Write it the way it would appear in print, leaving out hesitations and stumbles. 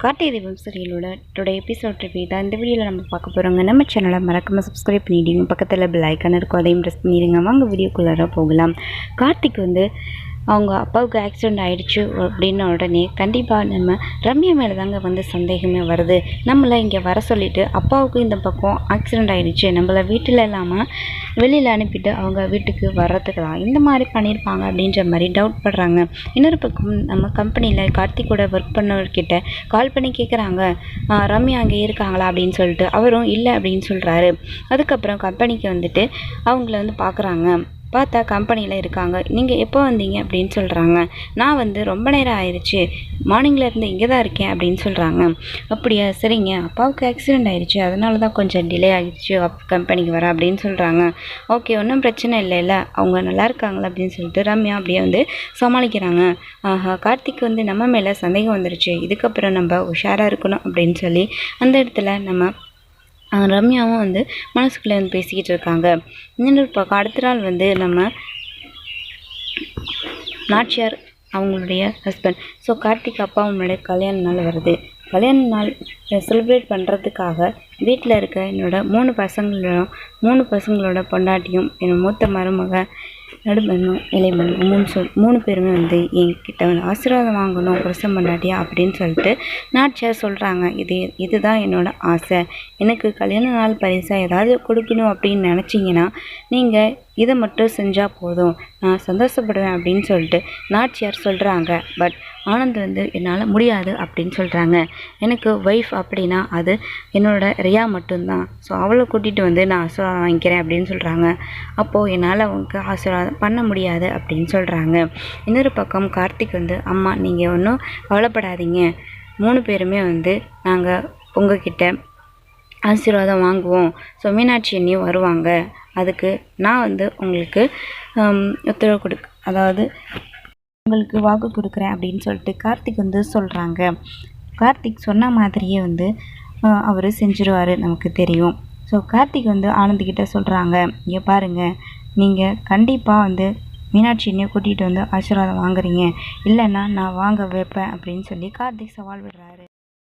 Karthigai Deepam சீரியலோட today episode review தான் இந்த வீடியோவில் நம்ம பார்க்க போகிறோங்க. நம்ம சேனலை மறக்காமல் சப்ஸ்கிரைப் பண்ணிவிடுங்க. பக்கத்தில் பெல் ஐக்கான் இருக்கும், அதையும் ப்ரெஸ் பண்ணிடுங்க. வாங்க வீடியோக்குள்ளார போகலாம். கார்த்திக் அவங்க அப்பாவுக்கு ஆக்சிடெண்ட் ஆகிடுச்சு அப்படின்ன உடனே கண்டிப்பாக நம்ம ரம்யா மேலே தாங்க சந்தேகமே வருது. நம்மளை இங்கே வர சொல்லிவிட்டு அப்பாவுக்கு இந்த பக்கம் ஆக்சிடெண்ட் ஆகிடுச்சு, நம்மளை வீட்டில் இல்லாமல் வெளியில் அனுப்பிட்டு அவங்க வீட்டுக்கு வர்றதுக்கு தான் இந்த மாதிரி பண்ணியிருப்பாங்க அப்படின்ற மாதிரி டவுட் படுறாங்க. இன்னொரு பக்கம் நம்ம கம்பெனியில் கார்த்திகோட ஒர்க் பண்ணவர்கிட்ட கால் பண்ணி கேட்குறாங்க, ரம்யா அங்கே இருக்காங்களா அப்படின்னு சொல்லிட்டு. அவரும் இல்லை அப்படின்னு சொல்கிறாரு. அதுக்கப்புறம் கம்பெனிக்கு அவங்கள பார்க்குறாங்க. பார்த்தா கம்பெனியில் இருக்காங்க. நீங்கள் எப்போ வந்தீங்க அப்படின்னு சொல்கிறாங்க. நான் ரொம்ப நேரம் ஆயிடுச்சு, மார்னிங்லேருந்து இங்கே தான் இருக்கேன் அப்படின்னு சொல்கிறாங்க. அப்படியா, சரிங்க, அப்பாவுக்கு ஆக்சிடெண்ட் ஆயிடுச்சு, அதனால தான் கொஞ்சம் டிலே ஆகிடுச்சு கம்பெனிக்கு வர அப்படின்னு சொல்கிறாங்க. ஓகே, ஒன்றும் பிரச்சனை இல்லை, அவங்க நல்லா இருக்காங்களா அப்படின்னு சொல்லிட்டு ரம்யா அப்படியே சமாளிக்கிறாங்க. கார்த்திக் நம்ம மேலே சந்தேகம் வந்துருச்சு, இதுக்கப்புறம் நம்ம உஷாராக இருக்கணும் அப்படின்னு சொல்லி அந்த இடத்துல நம்ம ரம்யாவும் மனசுக்குள்ளே பேசிக்கிட்டு இருக்காங்க. இன்னொரு பக்கம் அடுத்த நாள் நம்ம நாச்சியார் அவங்களுடைய ஹஸ்பண்ட், ஸோ கார்த்திக் அப்பா அவங்களுடைய கல்யாண நாள் வருது. கல்யாண நாள் செலிப்ரேட் பண்ணுறதுக்காக வீட்டில் இருக்க என்னோட மூணு பசங்களோட பொண்டாட்டியும் என்னோட மூத்த மருமக நடுமனும் இளைமனும் மூணு பேருமே என்கிட்ட ஆசீர்வாதம் வாங்கணும் புருஷன் பொண்டாட்டியா அப்படின்னு சொல்லிட்டு நாச்சியார் சொல்கிறாங்க. இதுதான் என்னோட ஆசை, எனக்கு கல்யாண நாள் பரிசாக ஏதாவது கொடுக்கணும் அப்படின்னு நினச்சிங்கன்னா நீங்கள் இதை மட்டும் செஞ்சால் போதும், நான் சந்தோஷப்படுவேன் அப்படின்னு சொல்லிட்டு நாச்சியார் சொல்கிறாங்க. பட் ஆனந்த் என்னால் முடியாது அப்படின்னு சொல்கிறாங்க. எனக்கு ஒய்ஃப் அப்படின்னா அது என்னோட ரியா மட்டும்தான், ஸோ அவளை கூட்டிகிட்டு நான் ஆசீர்வாதம் வாங்கிக்கிறேன் அப்படின்னு சொல்கிறாங்க. அப்போது என்னால் அவங்களுக்கு ஆசீர்வாதம் பண்ண முடியாது அப்படின்னு சொல்கிறாங்க. இன்னொரு பக்கம் கார்த்திக் அம்மா நீங்கள் ஒன்றும் கவலைப்படாதீங்க, மூணு பேருமே நாங்கள் உங்ககிட்ட ஆசீர்வாதம் வாங்குவோம், ஸோ மீனாட்சி அண்ணியும் வருவாங்க, அதுக்கு நான் உங்களுக்கு உத்தரவு அதாவது உங்களுக்கு வாக்கு கொடுக்குறேன் அப்படின்னு சொல்லிட்டு கார்த்திக் சொல்கிறாங்க. கார்த்திக் சொன்ன மாதிரியே அவர் செஞ்சிருவார் நமக்கு தெரியும். ஸோ கார்த்திக் ஆனந்த்கிட்ட சொல்கிறாங்க, இங்கே பாருங்கள், நீங்கள் கண்டிப்பாக மீனாட்சி அண்ணியை கூட்டிகிட்டு ஆசீர்வாதம் வாங்குறீங்க, இல்லைன்னா நான் வாங்க வைப்பேன் அப்படின்னு சொல்லி கார்த்திக் சவால் விடுறாரு.